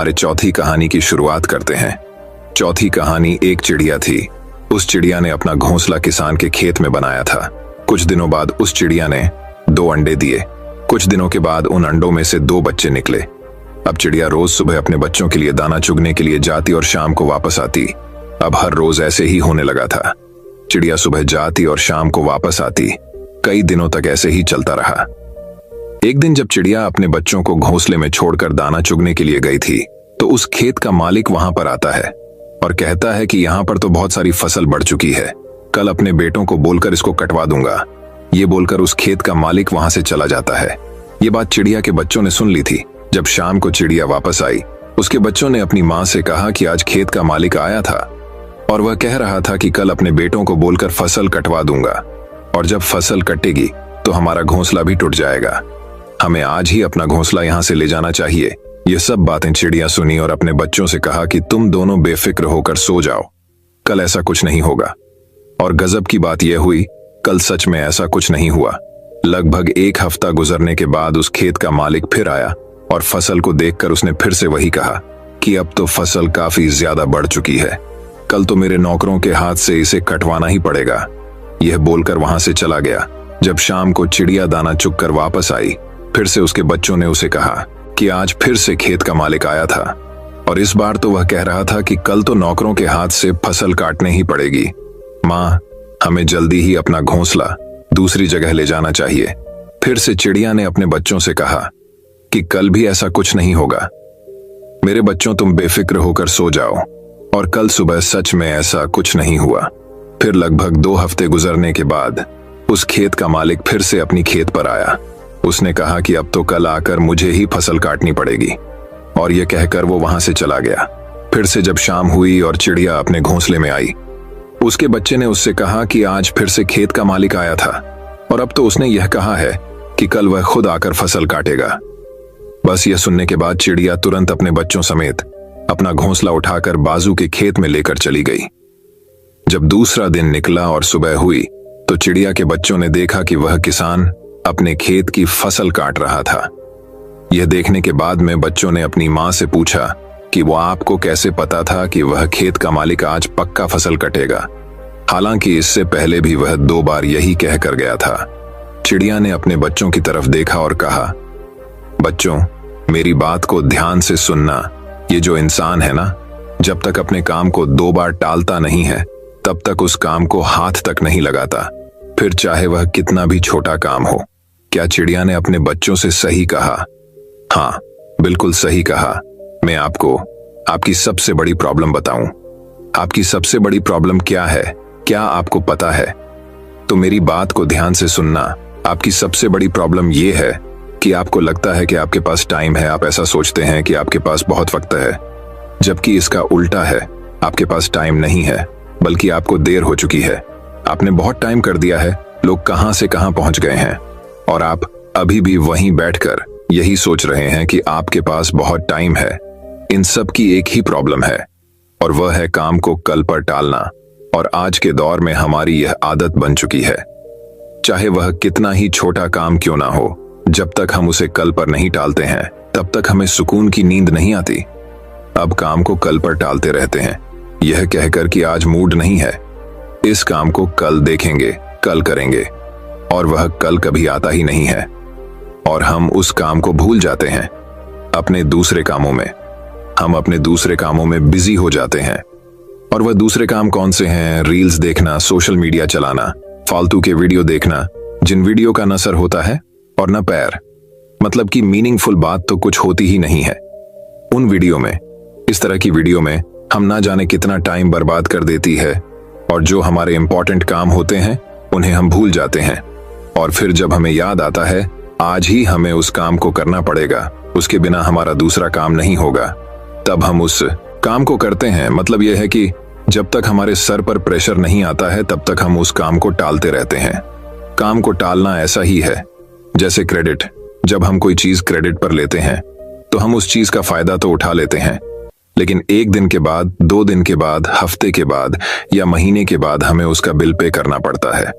हमारे चौथी कहानी की शुरुआत करते हैं। चौथी कहानी एक चिड़िया थी। उस चिड़िया ने अपना घोंसला किसान के खेत में बनाया था। कुछ दिनों बाद उस चिड़िया ने 2 अंडे दिए। कुछ दिनों के बाद उन अंडों में से 2 बच्चे निकले। अब चिड़िया रोज सुबह अपने बच्चों के लिए दाना चुगने के लिए जाती और शाम को वापस आती। अब हर रोज ऐसे ही होने लगा था। चिड़िया सुबह जाती और शाम को वापस आती। कई दिनों तक ऐसे ही चलता रहा। एक दिन जब चिड़िया अपने बच्चों को घोंसले में छोड़कर दाना चुगने के लिए गई थी, तो उस खेत का मालिक वहां पर आता है और कहता है कि यहाँ पर तो बहुत सारी फसल बढ़ चुकी है, कल अपने बेटों को बोलकर इसको कटवा दूंगा। ये बोलकर उस खेत का मालिक वहां से चला जाता है। ये बात चिड़िया के बच्चों ने सुन ली थी। जब शाम को चिड़िया वापस आई, उसके बच्चों ने अपनी माँ से कहा कि आज खेत का मालिक आया था और वह कह रहा था कि कल अपने बेटों को बोलकर फसल कटवा दूंगा, और जब फसल कटेगी तो हमारा घोंसला भी टूट जाएगा। हमें आज ही अपना घोंसला यहाँ से ले जाना चाहिए। ये सब बातें चिड़िया सुनी और अपने बच्चों से कहा कि तुम दोनों बेफिक्र होकर सो जाओ, कल ऐसा कुछ नहीं होगा। और गजब की बात यह हुई, कल सच में ऐसा कुछ नहीं हुआ। लगभग 1 हफ्ता गुजरने के बाद उस खेत का मालिक फिर आया और फसल को देखकर उसने फिर से वही कहा कि अब तो फसल काफी ज्यादा बढ़ चुकी है, कल तो मेरे नौकरों के हाथ से इसे कटवाना ही पड़ेगा। यह बोलकर वहां से चला गया। जब शाम को चिड़िया दाना चुगकर वापस आई, फिर से उसके बच्चों ने उसे कहा कि आज फिर से खेत का मालिक आया था और इस बार तो वह कह रहा था कि कल तो नौकरों के हाथ से फसल काटने ही पड़ेगी। माँ, हमें जल्दी ही अपना घोंसला दूसरी जगह ले जाना चाहिए। फिर से चिड़िया ने अपने बच्चों से कहा कि कल भी ऐसा कुछ नहीं होगा। मेरे बच्चों, तुम बेफिक्र होकर सो जाओ। और कल सुबह सच में ऐसा कुछ नहीं हुआ। फिर लगभग 2 हफ्ते गुजरने के बाद उस खेत का मालिक फिर से अपनी खेत पर आया। उसने कहा कि अब तो कल आकर मुझे ही फसल काटनी पड़ेगी, और यह कहकर वो वहां से चला गया। फिर से जब शाम हुई और चिड़िया अपने घोंसले में आई, उसके बच्चे ने उससे कहा कि आज फिर से खेत का मालिक आया था और अब तो उसने यह कहा है कि कल वह खुद आकर फसल काटेगा। बस यह सुनने के बाद चिड़िया तुरंत अपने बच्चों समेत अपना घोंसला उठाकर बाजू के खेत में लेकर चली गई। जब दूसरा दिन निकला और सुबह हुई, तो चिड़िया के बच्चों ने देखा कि वह किसान अपने खेत की फसल काट रहा था। यह देखने के बाद में बच्चों ने अपनी माँ से पूछा कि वो आपको कैसे पता था कि वह खेत का मालिक आज पक्का फसल कटेगा, हालांकि इससे पहले भी वह 2 बार यही कह कर गया था। चिड़िया ने अपने बच्चों की तरफ देखा और कहा, बच्चों, मेरी बात को ध्यान से सुनना। ये जो इंसान है ना, जब तक अपने काम को 2 बार टालता नहीं है, तब तक उस काम को हाथ तक नहीं लगाता, फिर चाहे वह कितना भी छोटा काम हो। क्या चिड़िया ने अपने बच्चों से सही कहा? हाँ, बिल्कुल सही कहा। मैं आपको आपकी सबसे बड़ी प्रॉब्लम बताऊं। आपकी सबसे बड़ी प्रॉब्लम क्या है, क्या आपको पता है? तो मेरी बात को ध्यान से सुनना। आपकी सबसे बड़ी प्रॉब्लम यह है कि आपको लगता है कि आपके पास टाइम है। आप ऐसा सोचते हैं कि आपके पास बहुत वक्त है, जबकि इसका उल्टा है। आपके पास टाइम नहीं है, बल्कि आपको देर हो चुकी है। आपने बहुत टाइम कर दिया है, लोग कहां से कहां पहुंच गए हैं, और आप अभी भी वहीं बैठकर यही सोच रहे हैं कि आपके पास बहुत टाइम है। इन सब की एक ही प्रॉब्लम है, और वह है काम को कल पर टालना। और आज के दौर में हमारी यह आदत बन चुकी है। चाहे वह कितना ही छोटा काम क्यों ना हो, जब तक हम उसे कल पर नहीं टालते हैं, तब तक हमें सुकून की नींद नहीं आती। अब काम को कल पर टालते रहते हैं, यह कहकर कि आज मूड नहीं है, इस काम को कल देखेंगे, कल करेंगे, और वह कल कभी आता ही नहीं है। और हम उस काम को भूल जाते हैं अपने दूसरे कामों में। हम अपने दूसरे कामों में बिजी हो जाते हैं। और वह दूसरे काम कौन से हैं? रील्स देखना, सोशल मीडिया चलाना, फालतू के वीडियो देखना, जिन वीडियो का न सर होता है और न पैर। मतलब कि मीनिंगफुल बात तो कुछ होती ही नहीं है उन वीडियो में। इस तरह की वीडियो में हम ना जाने कितना टाइम बर्बाद कर देती है, और जो हमारे इंपॉर्टेंट काम होते हैं उन्हें हम भूल जाते हैं। और फिर जब हमें याद आता है आज ही हमें उस काम को करना पड़ेगा, उसके बिना हमारा दूसरा काम नहीं होगा, तब हम उस काम को करते हैं। मतलब यह है कि जब तक हमारे सर पर प्रेशर नहीं आता है, तब तक हम उस काम को टालते रहते हैं। काम को टालना ऐसा ही है जैसे क्रेडिट। जब हम कोई चीज क्रेडिट पर लेते हैं तो हम उस चीज का फायदा तो उठा लेते हैं, लेकिन 1 दिन के बाद, 2 दिन के बाद, हफ्ते के बाद या महीने के बाद हमें उसका बिल पे करना पड़ता है।